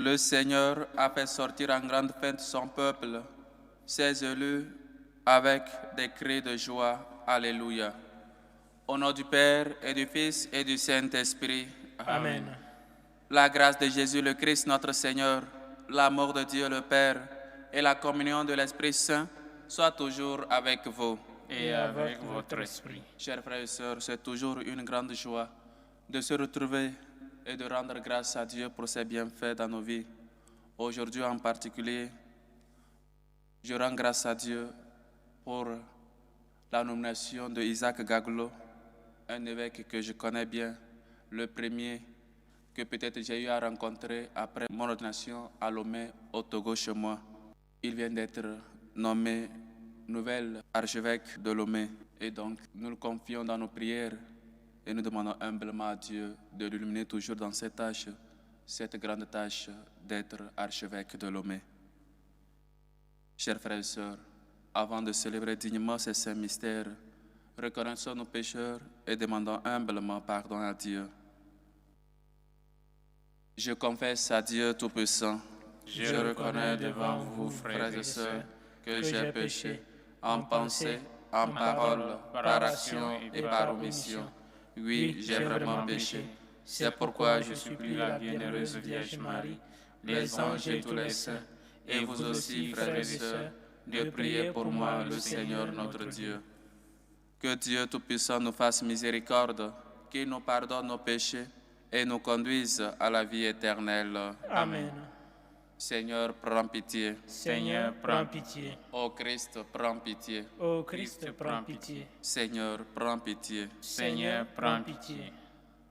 Le Seigneur a fait sortir en grande fête son peuple, ses élus, avec des cris de joie. Alléluia. Au nom du Père et du Fils et du Saint-Esprit. Amen. La grâce de Jésus le Christ, notre Seigneur, l'amour de Dieu le Père et la communion de l'Esprit Saint soient toujours avec vous. Et avec votre esprit. Chers frères et sœurs, c'est toujours une grande joie de se retrouver et de rendre grâce à Dieu pour ses bienfaits dans nos vies. Aujourd'hui en particulier, je rends grâce à Dieu pour la nomination de Isaac Gaglo, un évêque que je connais bien, le premier que peut-être j'ai eu à rencontrer après mon ordination à Lomé, au Togo, chez moi. Il vient d'être nommé nouvel archevêque de Lomé. Et donc, nous le confions dans nos prières et nous demandons humblement à Dieu de l'illuminer toujours dans cette tâche, cette grande tâche d'être archevêque de Lomé. Chers frères et sœurs, avant de célébrer dignement ces saints mystères, reconnaissons nos pécheurs et demandons humblement pardon à Dieu. Je confesse à Dieu Tout-Puissant. Je reconnais devant vous, frères et sœurs, que j'ai péché en pensée, en parole, par action et par omission. Oui, j'ai vraiment péché. C'est pourquoi je supplie la bienheureuse Vierge Marie, les anges et tous les saints, et vous aussi, frères et sœurs, de prier pour moi, le Seigneur notre Dieu. Que Dieu Tout-Puissant nous fasse miséricorde, qu'il nous pardonne nos péchés et nous conduise à la vie éternelle. Amen. Seigneur, prends pitié. Seigneur, prends pitié. Ô Christ, prends pitié. Ô Christ, prends pitié. Seigneur, prends pitié. Seigneur, prends pitié.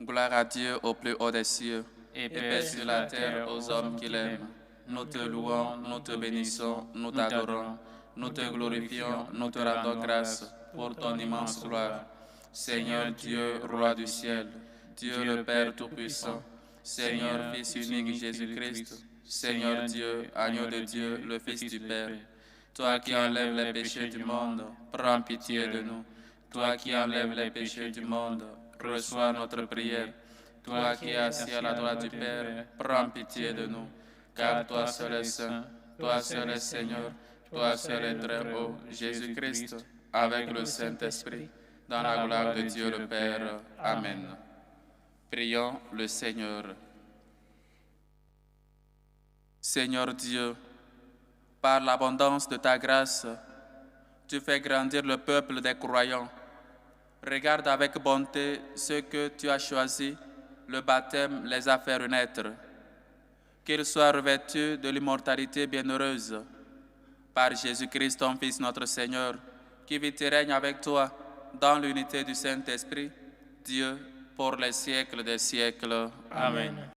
Gloire à Dieu au plus haut des cieux, Et paix sur la terre aux hommes qu'il aime. Nous te louons, nous te bénissons, nous t'adorons, nous te glorifions, nous te rendons grâce pour ton immense gloire. Seigneur Dieu, roi du ciel, Dieu le Père Tout-Puissant, Seigneur Fils unique Jésus-Christ, Seigneur Dieu, agneau de Dieu, le Fils du Père, toi qui enlèves les péchés du monde, prends pitié de nous. Toi qui enlèves les péchés du monde, reçois notre prière. Toi qui es assis à la droite du Père, prends pitié de nous. Car toi seul es saint, toi seul es Seigneur, toi seul es très haut, Jésus-Christ, avec le Saint-Esprit, dans la gloire de Dieu le Père. Amen. Prions le Seigneur. Seigneur Dieu, par l'abondance de ta grâce, tu fais grandir le peuple des croyants. Regarde avec bonté ceux que tu as choisis, le baptême les a fait renaître. Qu'ils soient revêtus de l'immortalité bienheureuse, par Jésus-Christ, ton Fils, notre Seigneur, qui vit et règne avec toi dans l'unité du Saint-Esprit, Dieu, pour les siècles des siècles. Amen.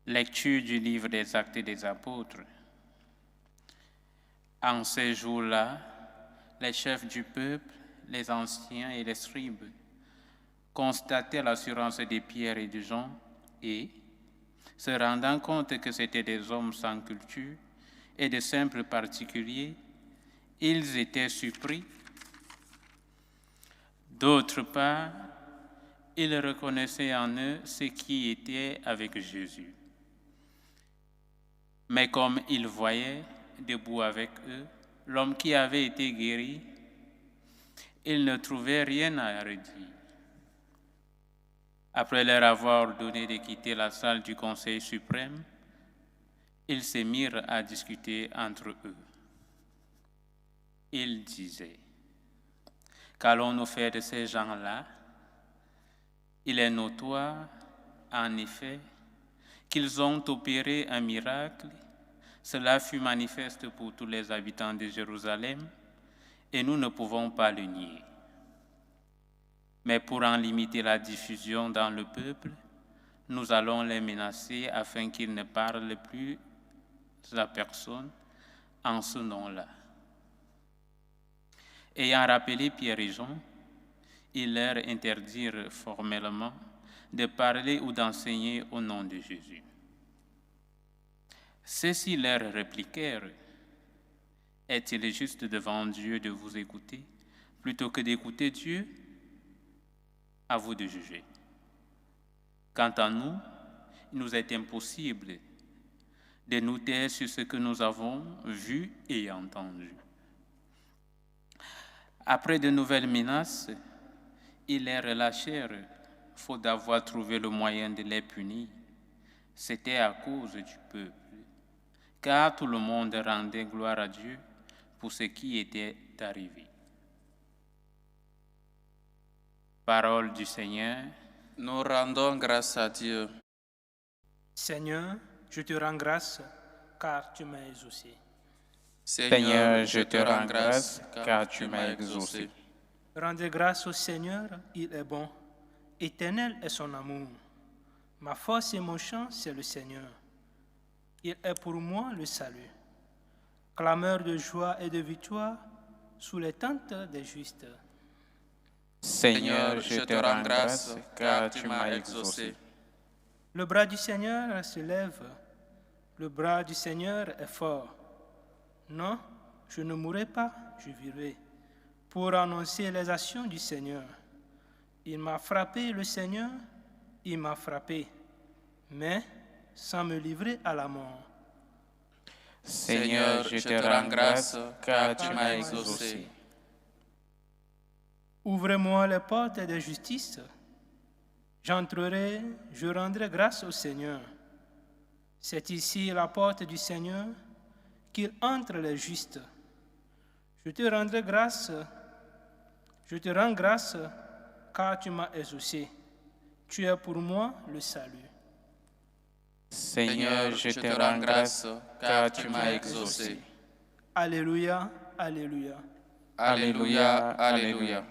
Lecture du livre des Actes des Apôtres. En ces jours-là, les chefs du peuple, les anciens et les scribes constataient l'assurance de Pierre et de Jean et, se rendant compte que c'étaient des hommes sans culture et de simples particuliers, ils étaient surpris. D'autre part, ils reconnaissaient en eux ce qui était avec Jésus. Mais comme ils voyaient, debout avec eux, l'homme qui avait été guéri, ils ne trouvaient rien à redire. Après leur avoir donné de quitter la salle du Conseil suprême, ils se mirent à discuter entre eux. Ils disaient, « Qu'allons-nous faire de ces gens-là? Il est notoire, en effet, qu'ils ont opéré un miracle. Cela fut manifeste pour tous les habitants de Jérusalem, et nous ne pouvons pas le nier. Mais pour en limiter la diffusion dans le peuple, nous allons les menacer afin qu'ils ne parlent plus à personne en ce nom-là. » Ayant rappelé Pierre et Jean, ils leur interdirent formellement de parler ou d'enseigner au nom de Jésus. Ceux-ci leur répliquèrent, « Est-il juste devant Dieu de vous écouter, plutôt que d'écouter Dieu? À vous de juger. Quant à nous, il nous est impossible de nous taire sur ce que nous avons vu et entendu. Après de nouvelles menaces, ils les relâchèrent, faute d'avoir trouvé le moyen de les punir. C'était à cause du peuple, car tout le monde rendait gloire à Dieu pour ce qui était arrivé. Parole du Seigneur. Nous rendons grâce à Dieu. Seigneur, je te rends grâce car tu m'as exaucé. Seigneur, je te rends grâce car tu m'as exaucé. Rendez grâce au Seigneur, il est bon. Éternel est son amour. Ma force et mon chant, c'est le Seigneur. Il est pour moi le salut. Clameur de joie et de victoire sous les tentes des justes. Seigneur, je te rends grâce car tu m'as exaucé. Le bras du Seigneur se lève. Le bras du Seigneur est fort. Non, je ne mourrai pas, je vivrai, pour annoncer les actions du Seigneur. Il m'a frappé, le Seigneur, il m'a frappé, mais sans me livrer à la mort. Seigneur, je te rends grâce car tu m'as exaucé. Ouvrez-moi les portes de justice. J'entrerai, je rendrai grâce au Seigneur. C'est ici la porte du Seigneur, qu'il entre les justes. Je te rends grâce, car tu m'as exaucé. Tu es pour moi le salut. Seigneur, je te rends grâce car tu m'as exaucé. Alléluia, alléluia. Alléluia, alléluia.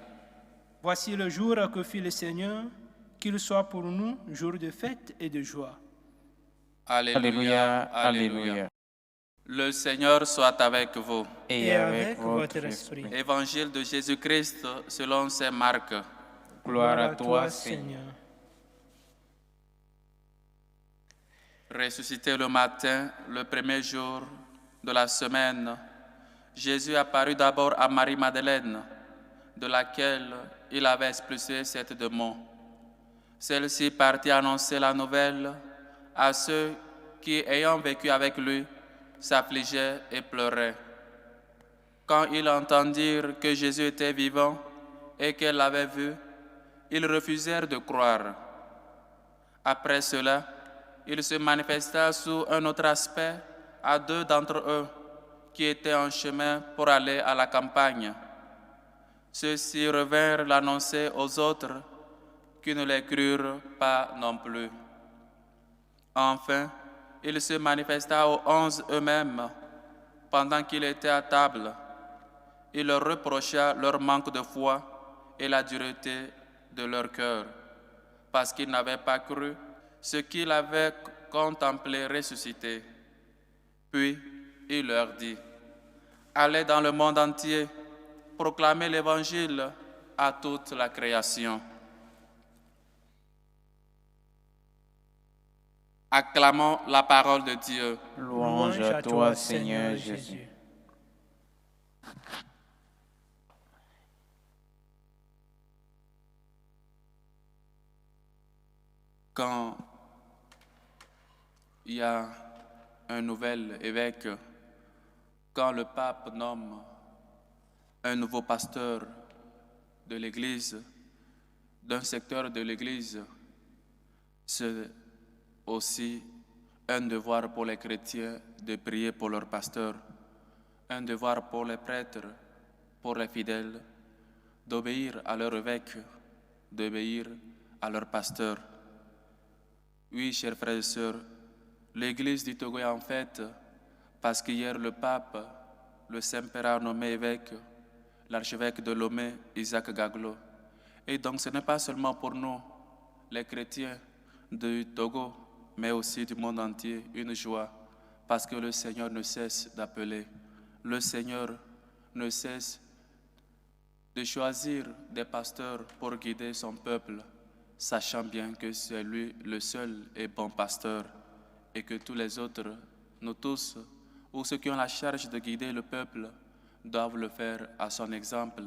Voici le jour que fit le Seigneur, qu'il soit pour nous jour de fête et de joie. Alléluia, alléluia. Le Seigneur soit avec vous. Et avec votre esprit. Évangile de Jésus-Christ selon saint Marc. Gloire à toi, Seigneur. Ressuscité le matin, le premier jour de la semaine, Jésus apparut d'abord à Marie-Madeleine, de laquelle il avait expulsé 7 démons. Celle-ci partit annoncer la nouvelle à ceux qui, ayant vécu avec lui, s'affligeaient et pleuraient. Quand ils entendirent que Jésus était vivant et qu'elle l'avait vu, ils refusèrent de croire. Après cela, il se manifesta sous un autre aspect à 2 d'entre eux qui étaient en chemin pour aller à la campagne. Ceux-ci revinrent l'annoncer aux autres qui ne les crurent pas non plus. Enfin, il se manifesta aux 11 eux-mêmes pendant qu'ils étaient à table. Il leur reprocha leur manque de foi et la dureté de leur cœur, parce qu'ils n'avaient pas cru ce qu'il avait contemplé ressuscité. Puis il leur dit: allez dans le monde entier, proclamez l'Évangile à toute la création. Acclamons la parole de Dieu. Louange à toi, Seigneur Jésus. Quand il y a un nouvel évêque, quand le pape nomme un nouveau pasteur de l'Église, d'un secteur de l'Église, c'est aussi un devoir pour les chrétiens de prier pour leur pasteur, un devoir pour les prêtres, pour les fidèles, d'obéir à leur évêque, d'obéir à leur pasteur. Oui, chers frères et sœurs, l'Église du Togo est en fête parce qu'hier le pape, le Saint-Père a nommé évêque l'archevêque de Lomé, Isaac Gaglo. Et donc ce n'est pas seulement pour nous, les chrétiens du Togo, mais aussi du monde entier, une joie, parce que le Seigneur ne cesse d'appeler. Le Seigneur ne cesse de choisir des pasteurs pour guider son peuple, sachant bien que c'est lui le seul et bon pasteur, et que tous les autres, nous tous, ou ceux qui ont la charge de guider le peuple, doivent le faire à son exemple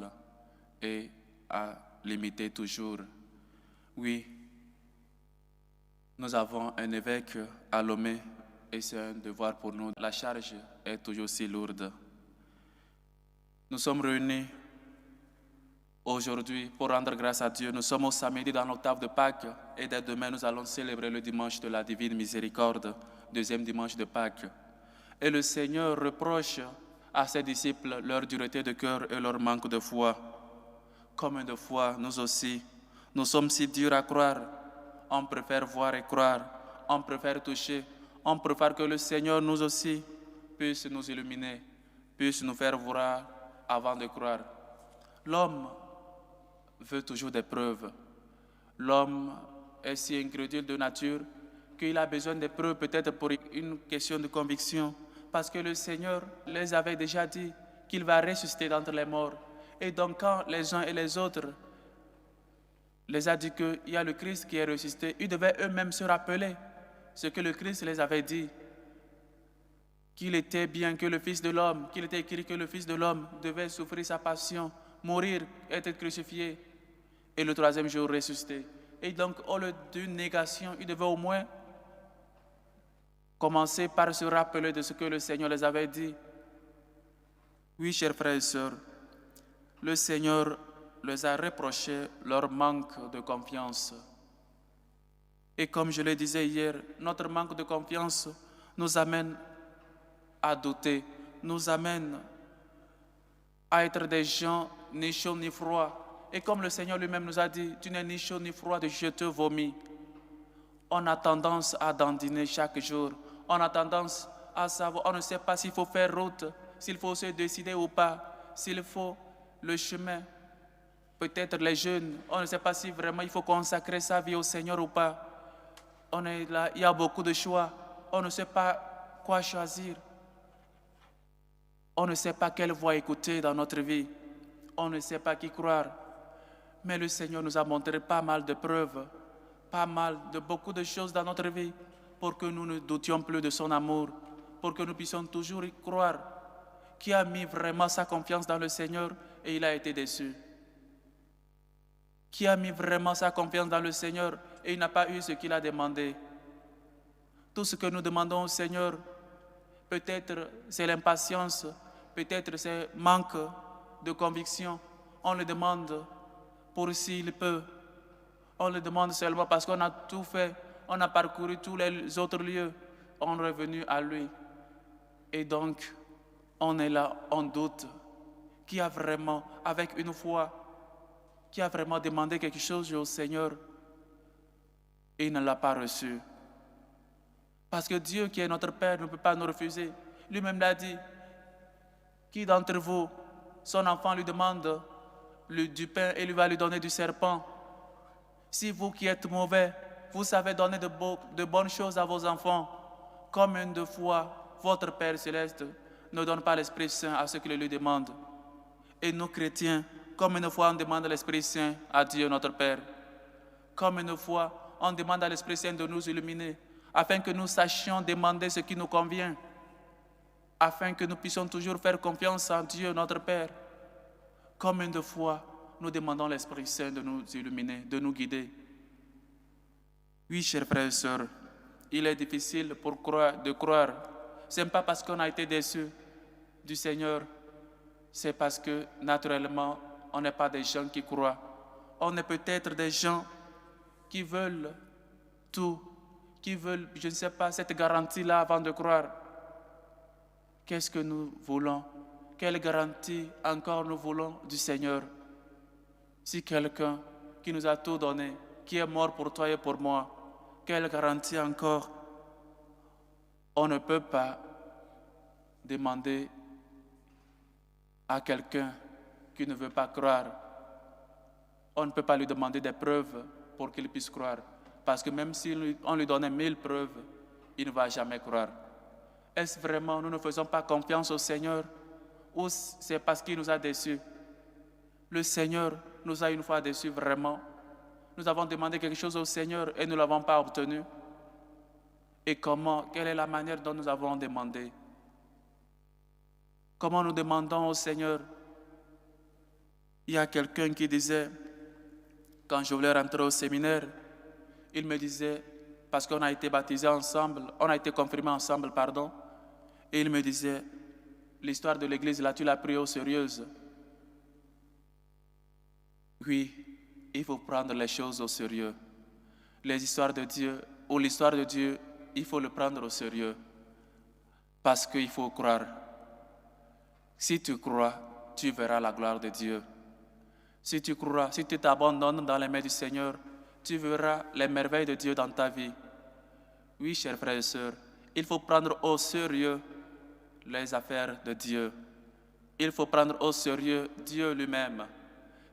et à l'imiter toujours. Oui, nous avons un évêque à Lomé et c'est un devoir pour nous. La charge est toujours si lourde. Nous sommes réunis aujourd'hui pour rendre grâce à Dieu. Nous sommes au samedi dans l'octave de Pâques et dès demain nous allons célébrer le dimanche de la Divine Miséricorde, deuxième dimanche de Pâques. Et le Seigneur reproche à ses disciples leur dureté de cœur et leur manque de foi. Combien de fois nous aussi, nous sommes si durs à croire. On préfère voir et croire, on préfère toucher, on préfère que le Seigneur nous aussi puisse nous illuminer, puisse nous faire voir avant de croire. L'homme veut toujours des preuves. L'homme est si incrédule de nature qu'il a besoin de preuves peut-être pour une question de conviction, parce que le Seigneur les avait déjà dit qu'il va ressusciter d'entre les morts. Et donc quand les uns et les autres les a dit qu'il y a le Christ qui est ressuscité, ils devaient eux-mêmes se rappeler ce que le Christ les avait dit, qu'il était bien que le Fils de l'homme, qu'il était écrit que le Fils de l'homme devait souffrir sa passion, mourir, être crucifié, et le troisième jour ressusciter. Et donc, au lieu d'une négation, ils devaient au moins commencer par se rappeler de ce que le Seigneur les avait dit. Oui, chers frères et sœurs, le Seigneur les a reproché leur manque de confiance. Et comme je le disais hier, notre manque de confiance nous amène à douter, nous amène à être des gens ni chauds ni froids. Et comme le Seigneur lui-même nous a dit, tu n'es ni chaud ni froid, je te vomis. On a tendance à dandiner chaque jour. On a tendance à savoir, on ne sait pas s'il faut faire route, s'il faut se décider ou pas, s'il faut le chemin. Peut-être les jeunes, on ne sait pas si vraiment il faut consacrer sa vie au Seigneur ou pas. On est là, il y a beaucoup de choix. On ne sait pas quoi choisir. On ne sait pas quelle voie écouter dans notre vie. On ne sait pas qui croire. Mais le Seigneur nous a montré pas mal de preuves, beaucoup de choses dans notre vie pour que nous ne doutions plus de son amour, pour que nous puissions toujours y croire. Qui a mis vraiment sa confiance dans le Seigneur et il a été déçu? Qui a mis vraiment sa confiance dans le Seigneur et il n'a pas eu ce qu'il a demandé? Tout ce que nous demandons au Seigneur, peut-être c'est l'impatience, peut-être c'est manque de conviction. On le demande pour s'il peut. On le demande seulement parce qu'on a tout fait. On a parcouru tous les autres lieux. On est revenu à lui. Et donc, on est là, on doute. Qui a vraiment, avec une foi, qui a vraiment demandé quelque chose au Seigneur et il ne l'a pas reçu? Parce que Dieu, qui est notre Père, ne peut pas nous refuser. Lui-même l'a dit. Qui d'entre vous, son enfant lui demande du pain et lui va lui donner du serpent? Si vous qui êtes mauvais, vous savez donner de bonnes choses à vos enfants, combien de fois votre Père céleste ne donne pas l'Esprit Saint à ceux qui le lui demandent? Et nous chrétiens, combien de fois on demande l'Esprit Saint à Dieu notre Père? Combien de fois on demande à l'Esprit Saint de nous illuminer, afin que nous sachions demander ce qui nous convient, afin que nous puissions toujours faire confiance en Dieu notre Père. Combien de fois nous demandons l'Esprit Saint de nous illuminer, de nous guider? Oui, chers frères et sœurs, il est difficile de croire. Ce n'est pas parce qu'on a été déçus du Seigneur, c'est parce que naturellement, on n'est pas des gens qui croient. On est peut-être des gens qui veulent tout, qui veulent, je ne sais pas, cette garantie-là avant de croire. Qu'est-ce que nous voulons? Quelle garantie encore nous voulons du Seigneur? Si quelqu'un qui nous a tout donné, qui est mort pour toi et pour moi, quelle garantie encore? On ne peut pas demander à quelqu'un qui ne veut pas croire. On ne peut pas lui demander des preuves pour qu'il puisse croire. Parce que même si on lui donnait 1000 preuves, il ne va jamais croire. Est-ce vraiment nous ne faisons pas confiance au Seigneur ou c'est parce qu'il nous a déçus? Le Seigneur nous a une fois déçus vraiment. Nous avons demandé quelque chose au Seigneur et nous ne l'avons pas obtenu. Et comment? Quelle est la manière dont nous avons demandé? Comment nous demandons au Seigneur? Il y a quelqu'un qui disait, quand je voulais rentrer au séminaire, il me disait, parce qu'on a été baptisés ensemble, on a été confirmés ensemble, pardon. Et il me disait, l'histoire de l'église, là, tu l'as pris au sérieux. Oui, il faut prendre les choses au sérieux. Les histoires de Dieu, ou l'histoire de Dieu, il faut le prendre au sérieux. Parce qu'il faut croire. Si tu crois, tu verras la gloire de Dieu. Si tu crois, si tu t'abandonnes dans les mains du Seigneur, tu verras les merveilles de Dieu dans ta vie. Oui, chers frères et sœurs, il faut prendre au sérieux les affaires de Dieu. Il faut prendre au sérieux Dieu lui-même.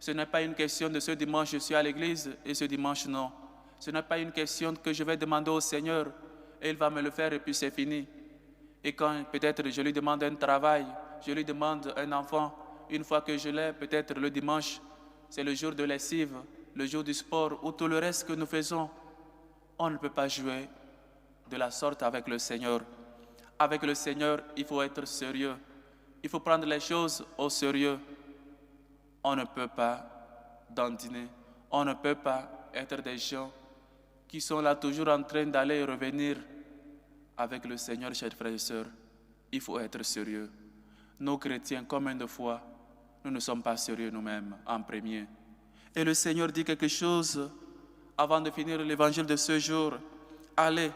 Ce n'est pas une question de ce dimanche je suis à l'église et ce dimanche non. Ce n'est pas une question que je vais demander au Seigneur et il va me le faire et puis c'est fini. Et quand peut-être je lui demande un travail, je lui demande un enfant, une fois que je l'ai, peut-être le dimanche, c'est le jour de lessive, le jour du sport ou tout le reste que nous faisons. On ne peut pas jouer de la sorte avec le Seigneur. Avec le Seigneur, il faut être sérieux. Il faut prendre les choses au sérieux. On ne peut pas dandiner. On ne peut pas être des gens qui sont là toujours en train d'aller et revenir. Avec le Seigneur, chers frères et sœurs, il faut être sérieux. Nous, chrétiens, combien de fois, nous ne sommes pas sérieux nous-mêmes en premier. Et le Seigneur dit quelque chose avant de finir l'évangile de ce jour. Allez.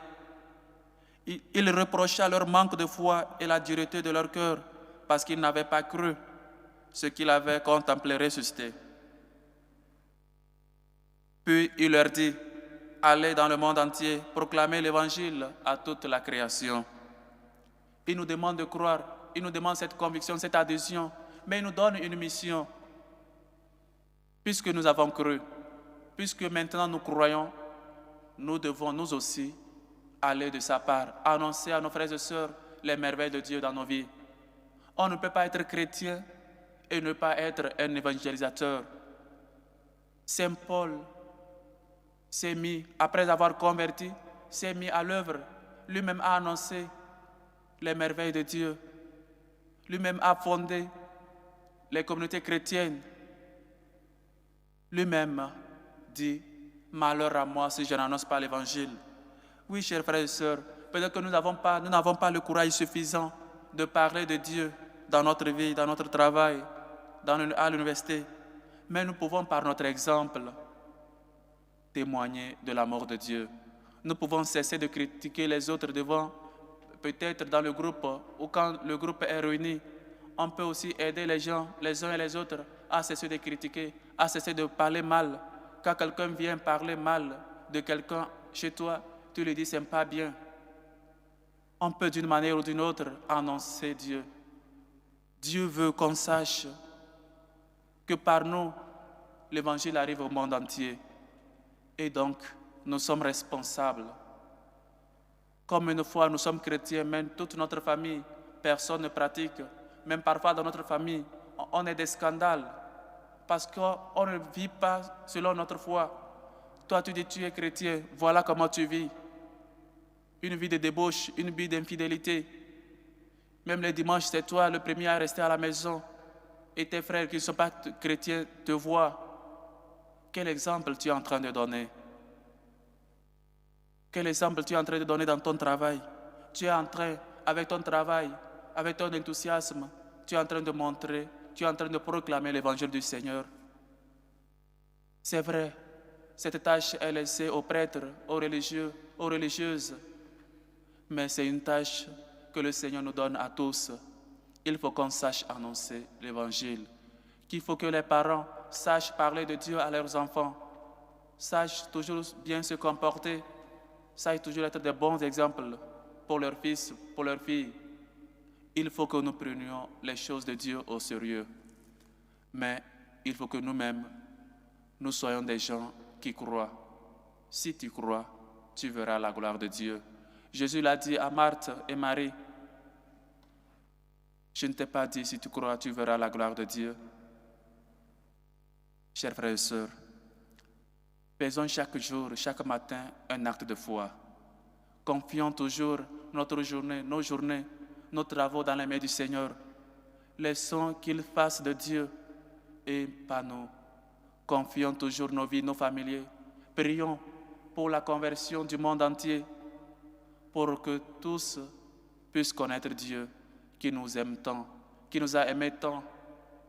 Il reprocha leur manque de foi et la dureté de leur cœur parce qu'ils n'avaient pas cru ce qu'il avait contemplé ressuscité. Puis il leur dit, allez dans le monde entier, proclamer l'évangile à toute la création. Il nous demande de croire, il nous demande cette conviction, cette adhésion, mais il nous donne une mission. Puisque nous avons cru, puisque maintenant nous croyons, nous devons nous aussi aller de sa part, annoncer à nos frères et sœurs les merveilles de Dieu dans nos vies. On ne peut pas être chrétien et ne pas être un évangélisateur. Saint Paul s'est mis, après avoir converti, s'est mis à l'œuvre. Lui-même a annoncé les merveilles de Dieu. Lui-même a fondé les communautés chrétiennes. Lui-même dit, malheur à moi si je n'annonce pas l'évangile. Oui, chers frères et sœurs, peut-être que nous n'avons pas le courage suffisant de parler de Dieu dans notre vie, dans notre travail, à l'université. Mais nous pouvons, par notre exemple, témoigner de l'amour de Dieu. Nous pouvons cesser de critiquer les autres devant, peut-être dans le groupe, ou quand le groupe est réuni. On peut aussi aider les gens, les uns et les autres, à cesser de critiquer, à cesser de parler mal. Quand quelqu'un vient parler mal de quelqu'un chez toi, tu lui dis, c'est pas bien. On peut d'une manière ou d'une autre annoncer Dieu. Dieu veut qu'on sache que par nous, l'évangile arrive au monde entier. Et donc, nous sommes responsables. Comme une fois, nous sommes chrétiens, même toute notre famille, personne ne pratique. Même parfois, dans notre famille, on est des scandales. Parce qu'on ne vit pas selon notre foi. Toi, tu dis, tu es chrétien, voilà comment tu vis. Une vie de débauche, une vie d'infidélité. Même les dimanches, c'est toi le premier à rester à la maison. Et tes frères qui ne sont pas chrétiens te voient. Quel exemple tu es en train de donner? Quel exemple tu es en train de donner dans ton travail? Tu es en train, avec ton travail, avec ton enthousiasme, tu es en train de montrer, tu es en train de proclamer l'évangile du Seigneur. C'est vrai, cette tâche est laissée aux prêtres, aux religieux, aux religieuses. Mais c'est une tâche que le Seigneur nous donne à tous. Il faut qu'on sache annoncer l'évangile. Qu'il faut que les parents sachent parler de Dieu à leurs enfants. Sachent toujours bien se comporter. Sachent toujours être de bons exemples pour leurs fils, pour leurs filles. Il faut que nous prenions les choses de Dieu au sérieux. Mais il faut que nous-mêmes, nous soyons des gens qui croient. Si tu crois, tu verras la gloire de Dieu. Jésus l'a dit à Marthe et Marie. Je ne t'ai pas dit, si tu crois, tu verras la gloire de Dieu. Chers frères et sœurs, faisons chaque jour, chaque matin, un acte de foi. Confions toujours notre journée, nos travaux dans les mains du Seigneur. Laissons qu'il fasse de Dieu et pas nous. Confions toujours nos vies, nos familiers. Prions pour la conversion du monde entier, pour que tous puissent connaître Dieu qui nous aime tant, qui nous a aimés tant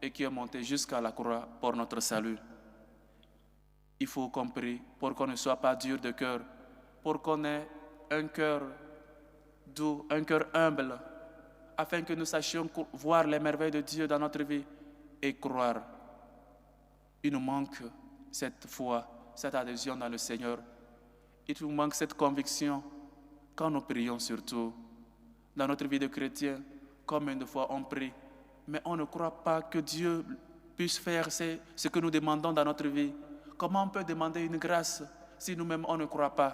et qui est monté jusqu'à la croix pour notre salut. Il faut qu'on prie pour qu'on ne soit pas dur de cœur, pour qu'on ait un cœur doux, un cœur humble, afin que nous sachions voir les merveilles de Dieu dans notre vie et croire. Il nous manque cette foi, cette adhésion dans le Seigneur. Il nous manque cette conviction quand nous prions surtout. Dans notre vie de chrétien, combien de fois on prie, mais on ne croit pas que Dieu puisse faire ce que nous demandons dans notre vie. Comment on peut demander une grâce si nous-mêmes on ne croit pas?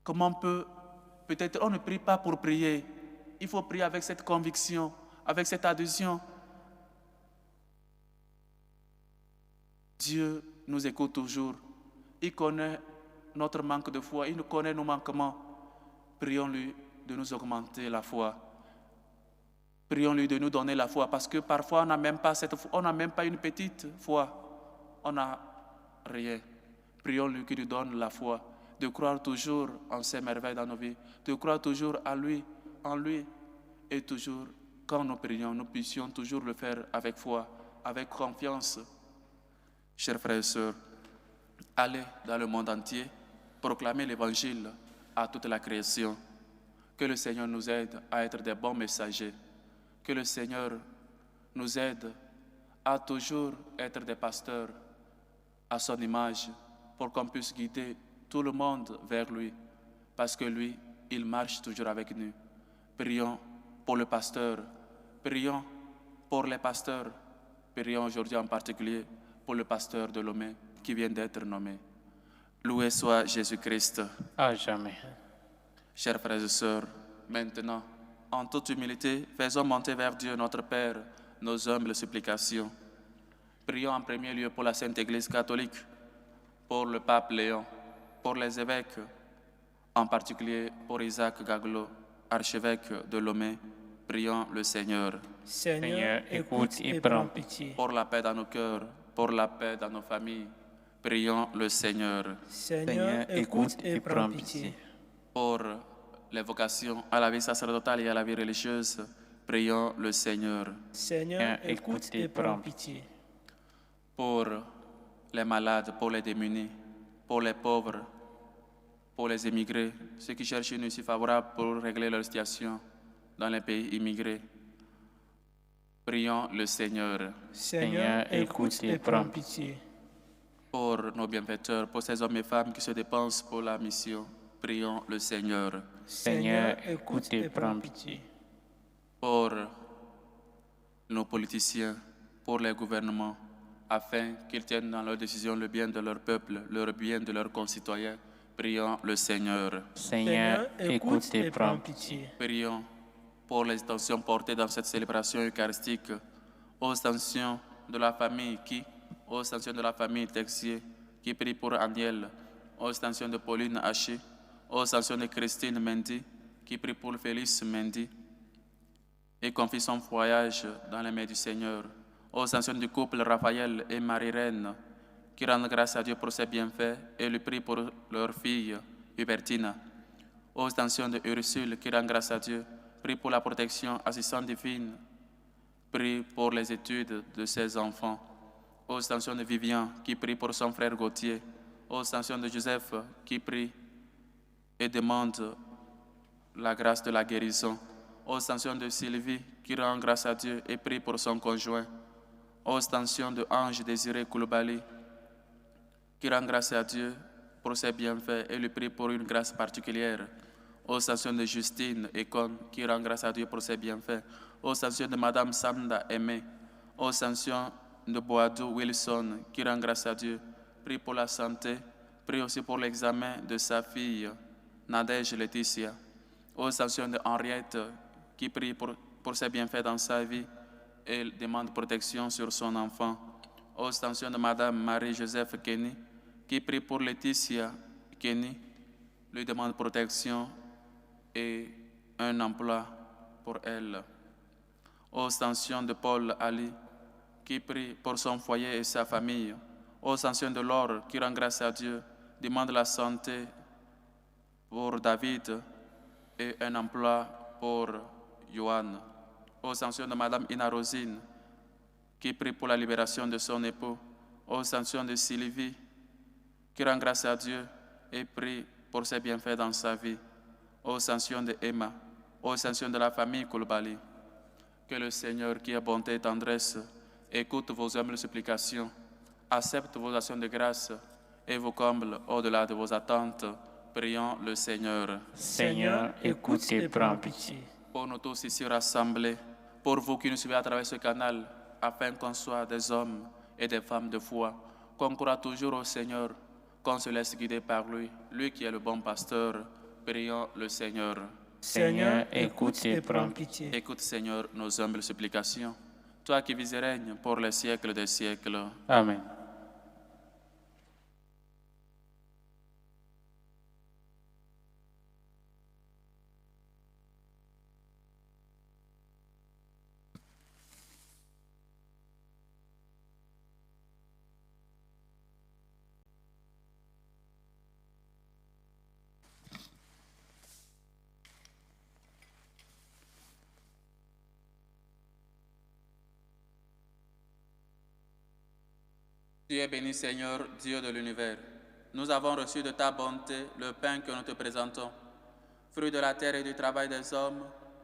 Comment on peut... Peut-être on ne prie pas pour prier. Il faut prier avec cette conviction, avec cette adhésion. Dieu nous écoute toujours. Il connaît notre manque de foi, il nous connaît nos manquements. Prions-lui de nous augmenter la foi. Prions-lui de nous donner la foi, parce que parfois on n'a même pas cette foi, on n'a même pas une petite foi, on n'a rien. Prions-lui qu'il nous donne la foi, de croire toujours en ses merveilles dans nos vies, de croire toujours à lui, en lui, et toujours, quand nous prions, nous puissions toujours le faire avec foi, avec confiance. Chers frères et sœurs, allez dans le monde entier, proclamer l'Évangile à toute la création. Que le Seigneur nous aide à être des bons messagers. Que le Seigneur nous aide à toujours être des pasteurs à son image, pour qu'on puisse guider tout le monde vers lui, parce que lui, il marche toujours avec nous. Prions pour le pasteur, prions pour les pasteurs, prions aujourd'hui en particulier pour le pasteur de Lomé qui vient d'être nommé. Loué soit Jésus-Christ. À jamais. Chers frères et sœurs, maintenant, en toute humilité, faisons monter vers Dieu notre Père nos humbles supplications. Prions en premier lieu pour la Sainte Église catholique, pour le pape Léon, pour les évêques, en particulier pour Isaac Gaglo, archevêque de Lomé. Prions le Seigneur. Seigneur, écoute et prends pitié. Pour la paix dans nos cœurs, pour la paix dans nos familles, prions le Seigneur. Seigneur, écoute et prends pitié. Pour les vocations à la vie sacerdotale et à la vie religieuse, prions le Seigneur. Seigneur, écoute et prends pitié. Pour les malades, pour les démunis, pour les pauvres, pour les émigrés, ceux qui cherchent une issue favorable pour régler leur situation dans les pays immigrés, prions le Seigneur. Seigneur, écoute et prends pitié. Pour nos bienfaiteurs, pour ces hommes et femmes qui se dépensent pour la mission, prions le Seigneur. Seigneur, écoute et prends pitié. Pour nos politiciens, pour les gouvernements, afin qu'ils tiennent dans leurs décisions le bien de leur peuple, le bien de leurs concitoyens, prions le Seigneur. Seigneur, écoute et prends pitié. Prions pour les intentions portées dans cette célébration eucharistique, aux intentions de la famille aux intentions de la famille Texier, qui prie pour Aniel, aux intentions de Pauline Haché, aux intentions de Christine Mendy, qui prie pour Félix Mendy, et confie son voyage dans les mains du Seigneur, aux intentions du couple Raphaël et Marie-Reine, qui rendent grâce à Dieu pour ses bienfaits et lui prie pour leur fille Hubertina, aux intentions de Ursule, qui rend grâce à Dieu, prie pour la protection assistante divine, prie pour les études de ses enfants, aux intentions de Vivian, qui prie pour son frère Gauthier, aux intentions de Joseph, qui prie et demande la grâce de la guérison, aux intentions de Sylvie, qui rend grâce à Dieu et prie pour son conjoint, aux intentions de Ange Désiré Koulibaly, qui rend grâce à Dieu pour ses bienfaits et lui prie pour une grâce particulière, aux intentions de Justine Econ, qui rend grâce à Dieu pour ses bienfaits, aux intentions de Madame Samda Aimé, aux intentions de Boadou Wilson, qui rend grâce à Dieu, prie pour la santé, prie aussi pour l'examen de sa fille, Nadège Laetitia, aux intentions de Henriette, qui prie pour ses bienfaits dans sa vie et demande protection sur son enfant, aux intentions de Madame Marie-Joseph Kenny, qui prie pour Laetitia Kenny, lui demande protection et un emploi pour elle, aux intentions de Paul Ali, qui prie pour son foyer et sa famille, aux intentions de Laure, qui rend grâce à Dieu, demande la santé pour David et un emploi pour Johan. Aux sanctions de Madame Ina Rosine, qui prie pour la libération de son époux. Aux sanctions de Sylvie, qui rend grâce à Dieu et prie pour ses bienfaits dans sa vie. Aux sanctions de Emma, aux sanctions de la famille Koulibaly. Que le Seigneur, qui est bonté et tendresse, écoute vos humbles supplications, accepte vos actions de grâce et vous comble au-delà de vos attentes. Prions le Seigneur. Seigneur, écoute et prends pitié. Pour nous tous ici rassemblés, pour vous qui nous suivez à travers ce canal, afin qu'on soit des hommes et des femmes de foi, qu'on croit toujours au Seigneur, qu'on se laisse guider par lui, lui qui est le bon pasteur. Prions le Seigneur. Seigneur, écoute et prends pitié. Écoute, Seigneur, nos humbles supplications. Toi qui vis et règnes pour les siècles des siècles. Amen. Tu es béni, Seigneur, Dieu de l'univers. Nous avons reçu de ta bonté le pain que nous te présentons. Fruit de la terre et du travail des hommes,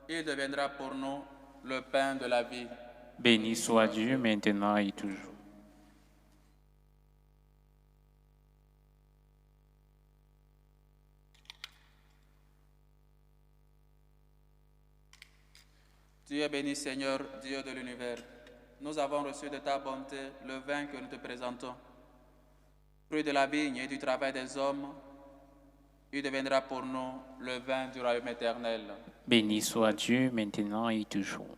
il deviendra pour nous le pain de la vie. Béni soit Dieu maintenant et toujours. Tu es béni, Seigneur, Dieu de l'univers. Nous avons reçu de ta bonté le vin que nous te présentons. Fruit de la vigne et du travail des hommes, il deviendra pour nous le vin du royaume éternel. Béni soit Dieu maintenant et toujours.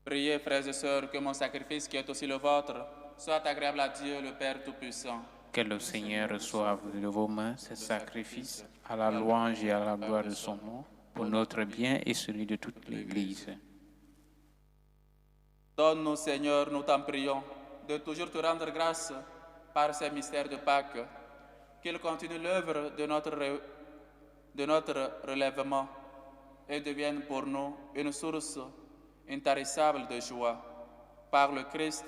Priez, frères et sœurs, que mon sacrifice, qui est aussi le vôtre, soit agréable à Dieu, le Père Tout-Puissant. Que le Seigneur reçoive de vos mains ce sacrifice à la louange et à la gloire de son nom, pour notre bien et celui de toute l'Église. Donne-nous, Seigneur, nous t'en prions, de toujours te rendre grâce par ces mystères de Pâques, qu'il continue l'œuvre de notre relèvement et devienne pour nous une source intarissable de joie. Par le Christ,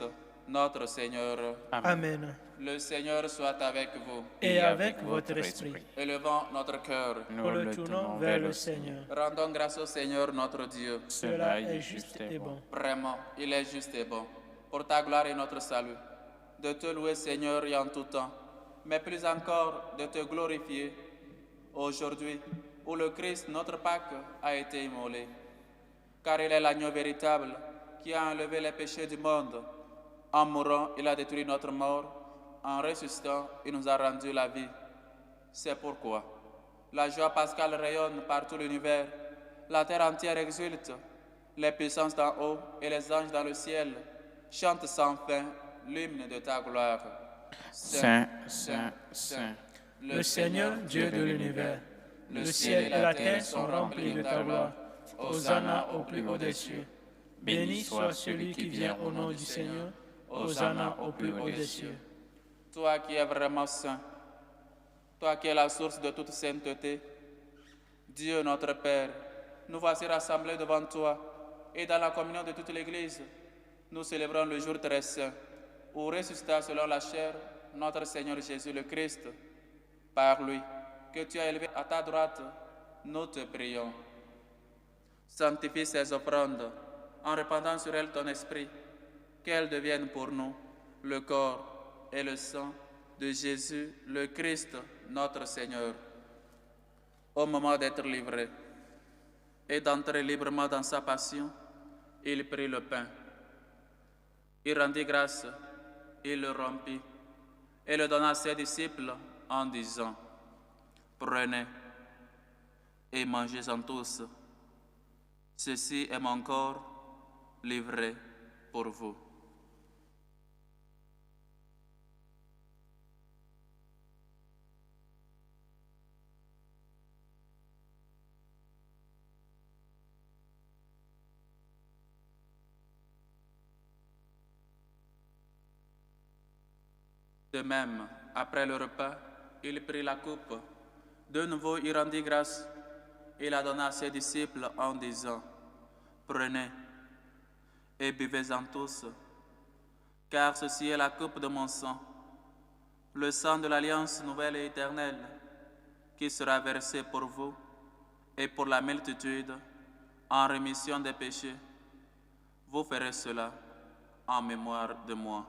notre Seigneur. Amen. Le Seigneur soit avec vous. Et avec votre esprit. Élevons notre cœur. Nous le tournons vers le Seigneur. Rendons grâce au Seigneur notre Dieu. Cela est juste et bon. Vraiment, il est juste et bon, pour ta gloire et notre salut, de te louer, Seigneur, et en tout temps, mais plus encore de te glorifier aujourd'hui, où le Christ, notre Pâque, a été immolé. Car il est l'agneau véritable qui a enlevé les péchés du monde. En mourant, il a détruit notre mort. En ressuscitant, il nous a rendu la vie. C'est pourquoi la joie pascale rayonne par tout l'univers. La terre entière exulte. Les puissances d'en haut et les anges dans le ciel chantent sans fin l'hymne de ta gloire. Saint, Saint, Saint, le Seigneur, Dieu de l'univers. Le ciel et la terre sont remplis de ta gloire. Hosanna au plus haut des cieux. Béni soit celui qui vient au nom du Seigneur. Hosanna au plus haut des cieux. Toi qui es vraiment saint, toi qui es la source de toute sainteté, Dieu notre Père, nous voici rassemblés devant toi et dans la communion de toute l'Église, nous célébrons le jour très saint où ressuscita selon la chair notre Seigneur Jésus le Christ. Par lui, que tu as élevé à ta droite, nous te prions. Sanctifie ces offrandes en répandant sur elles ton esprit, qu'elles deviennent pour nous le corps et le sang de Jésus le Christ, notre Seigneur. Au moment d'être livré et d'entrer librement dans sa passion, il prit le pain. Il rendit grâce, il le rompit et le donna à ses disciples en disant: Prenez et mangez-en tous. Ceci est mon corps livré pour vous. De même, après le repas, il prit la coupe. De nouveau, il rendit grâce. Il la donna à ses disciples en disant, « Prenez et buvez-en tous, car ceci est la coupe de mon sang, le sang de l'alliance nouvelle et éternelle, qui sera versé pour vous et pour la multitude en rémission des péchés. Vous ferez cela en mémoire de moi. »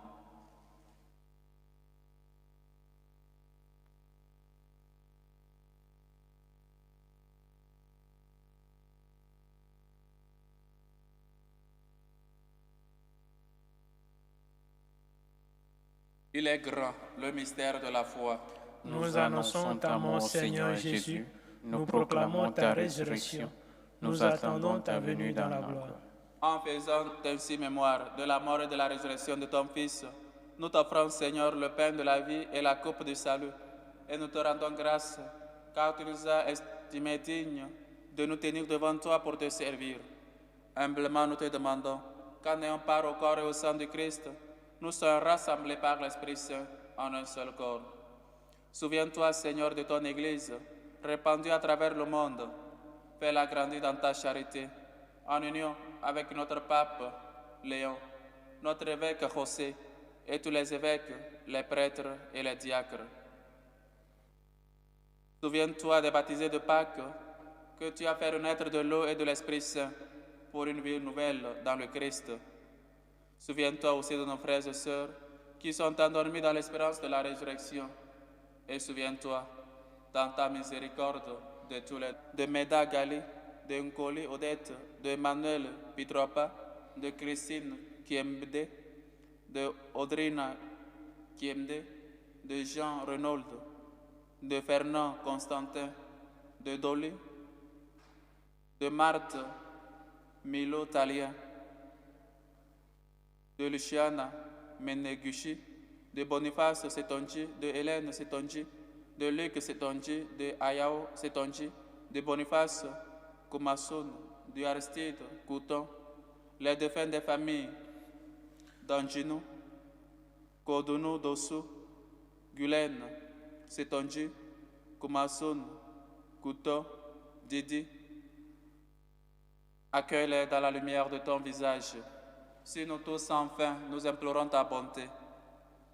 Il est grand, le mystère de la foi. Nous annonçons ta mort, Seigneur Jésus. Nous proclamons ta résurrection. Nous attendons ta venue dans la gloire. En faisant ainsi mémoire de la mort et de la résurrection de ton Fils, nous t'offrons, Seigneur, le pain de la vie et la coupe du salut. Et nous te rendons grâce, car tu nous as estimés dignes de nous tenir devant toi pour te servir. Humblement, nous te demandons, qu'en ayant part au corps et au sang du Christ, nous sommes rassemblés par l'Esprit Saint en un seul corps. Souviens-toi, Seigneur, de ton Église, répandue à travers le monde. Fais-la grandir dans ta charité, en union avec notre pape Léon, notre évêque José, et tous les évêques, les prêtres et les diacres. Souviens-toi des baptisés de Pâques, que tu as fait renaître de l'eau et de l'Esprit Saint pour une vie nouvelle dans le Christ. Souviens-toi aussi de nos frères et sœurs qui sont endormis dans l'espérance de la résurrection. Et souviens-toi, dans ta miséricorde, de Meda Gali, de Nkoli Odette, de Emmanuel Pitropa, de Christine Kiemde, de Audrina Kiemde, de Jean Renaud, de Fernand Constantin, de Dolly, de Marthe Milo Talien, de Luciana Meneguchi, de Boniface Setonji, de Hélène Setonji, de Luc Setonji, de Ayao Setonji, de Boniface Kumasun, de Aristide Couton, les défunts des familles d'Anginou, Kodounou Dossou, Guylaine Setonji, Kumasun, Couton, Didi. Accueille-les dans la lumière de ton visage. Si nous tous, enfin, nous implorons ta bonté,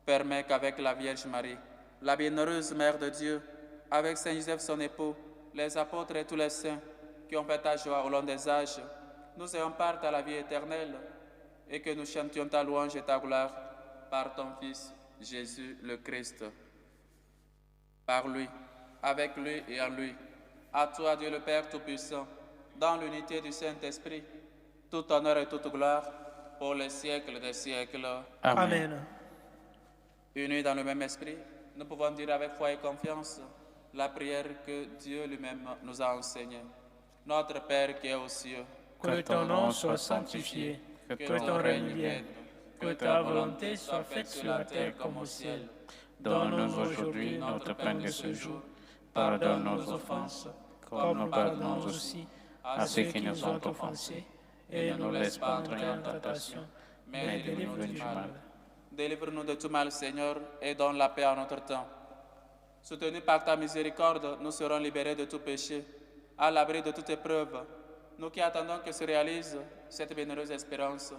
permets qu'avec la Vierge Marie, la bienheureuse Mère de Dieu, avec Saint Joseph son époux, les apôtres et tous les saints qui ont fait ta joie au long des âges, nous ayons part à la vie éternelle et que nous chantions ta louange et ta gloire par ton Fils, Jésus le Christ. Par lui, avec lui et en lui, à toi, Dieu le Père Tout-Puissant, dans l'unité du Saint-Esprit, tout honneur et toute gloire, pour les siècles des siècles. Amen. Unis dans le même esprit, nous pouvons dire avec foi et confiance la prière que Dieu lui-même nous a enseignée. Notre Père qui est aux cieux, Que ton nom soit sanctifié, que ton règne vienne, que ta volonté soit faite sur la terre comme au ciel. Donne-nous aujourd'hui notre pain de ce jour. Pardonne nos offenses, comme nous pardonnons aussi à ceux qui nous ont offensés. Et ne nous laisse pas entrer en tentation, mais délivre-nous du mal. Délivre-nous de tout mal, Seigneur, et donne la paix à notre temps. Soutenus par ta miséricorde, nous serons libérés de tout péché, à l'abri de toute épreuve. Nous qui attendons que se réalise cette bienheureuse espérance,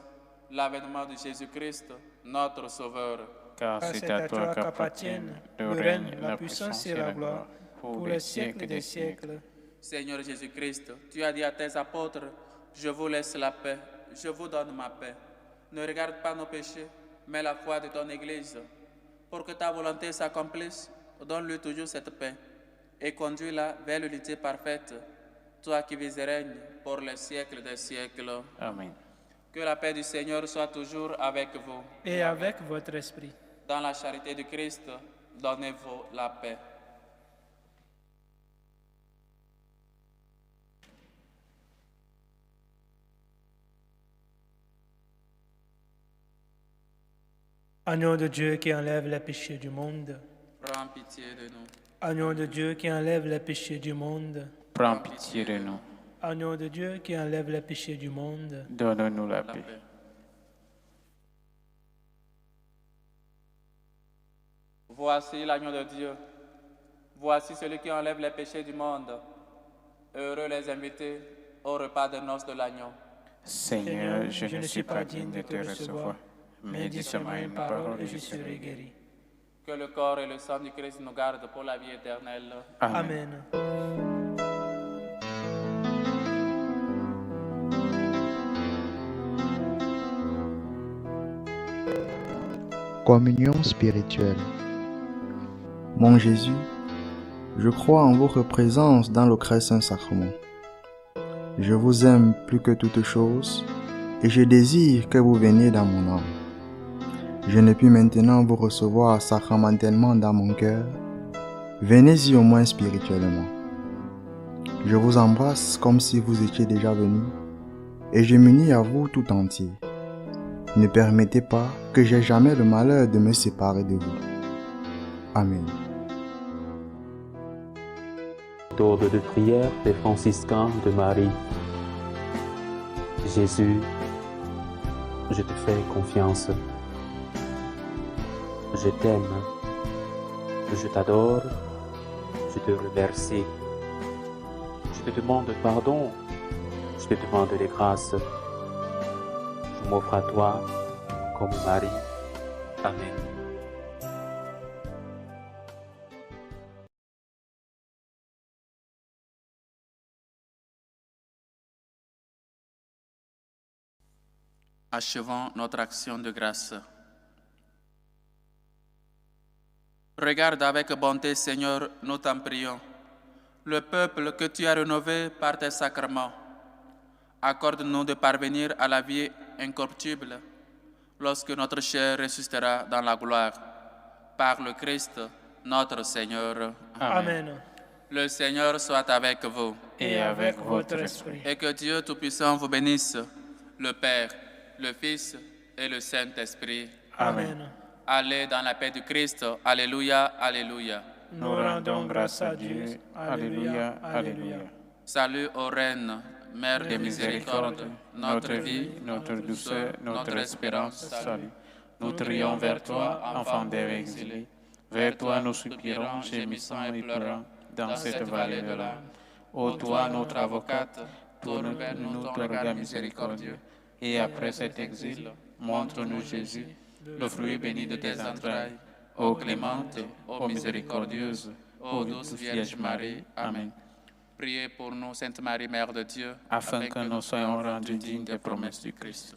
l'avènement de Jésus-Christ, notre Sauveur. Car c'est à toi qu'appartiennent le règne, la puissance et la gloire, pour les siècles des siècles. Seigneur Jésus-Christ, tu as dit à tes apôtres, je vous laisse la paix, je vous donne ma paix. Ne regarde pas nos péchés, mais la foi de ton Église. Pour que ta volonté s'accomplisse, donne-lui toujours cette paix et conduis-la vers l'unité parfaite, toi qui vis et règnes pour les siècles des siècles. Amen. Que la paix du Seigneur soit toujours avec vous. Et avec votre esprit. Dans la charité du Christ, donnez-vous la paix. Agneau de Dieu qui enlève les péchés du monde. Prends pitié de nous. Agneau de Dieu qui enlève les péchés du monde. Prends pitié de nous. Agneau de Dieu qui enlève les péchés du monde. Donne-nous la paix. La paix. « 」 « 」 « 」 « 」 « 」 « 」 « 」 « 」 « 」 « 」 « 」 « 」 « 」 « 」 « 」 « 」 « 」 « 」 « 」 « 」 « 」 « 」 « 」 « 」 « 」 « 」 « 」 « 」 « Voici l'agneau de Dieu. Voici celui qui enlève les péchés du monde. Heureux les invités au repas de noces de l'agneau. Seigneur, je ne suis pas digne de te recevoir, mais dis seulement une parole et je serai guéri. Que le corps et le sang du Christ nous gardent pour la vie éternelle. Amen. Communion spirituelle. Mon Jésus, je crois en votre présence dans le très saint sacrement. Je vous aime plus que toute chose et je désire que vous veniez dans mon âme. Je ne puis maintenant vous recevoir sacramentellement dans mon cœur. Venez-y au moins spirituellement. Je vous embrasse comme si vous étiez déjà venu et je m'unis à vous tout entier. Ne permettez pas que j'aie jamais le malheur de me séparer de vous. Amen. Méthode de prière des franciscains de Marie. Jésus, je te fais confiance. Je t'aime. Je t'adore. Je te remercie. Je te demande pardon. Je te demande des grâces. Je m'offre à toi comme Marie. Amen. Achevons notre action de grâce. Regarde avec bonté, Seigneur, nous t'en prions, le peuple que tu as rénové par tes sacrements. Accorde-nous de parvenir à la vie incorruptible lorsque notre chair ressuscitera dans la gloire. Par le Christ, notre Seigneur. Amen. Le Seigneur soit avec vous. Et avec votre esprit. Et que Dieu Tout-Puissant vous bénisse, le Père, le Fils et le Saint-Esprit. Amen. Allez dans la paix du Christ. Alléluia, alléluia. Nous rendons grâce à Dieu. Alléluia, alléluia. Salut aux reines, Mère de miséricorde, notre vie, notre douceur, notre espérance, salut. Nous trions vers toi, enfant d'Ève exilé. Vers toi nous soupirons, gémissant et pleurant, dans cette vallée de larmes. Ô toi, notre avocate, tourne vers nous ton regard miséricordieux. Et après cet exil, montre-nous Jésus, le fruit béni de tes entrailles. Ô clémente, ô miséricordieuse, ô douce Vierge Marie. Amen. Priez pour nous, Sainte Marie, Mère de Dieu, Afin que nous soyons rendus dignes des promesses du Christ.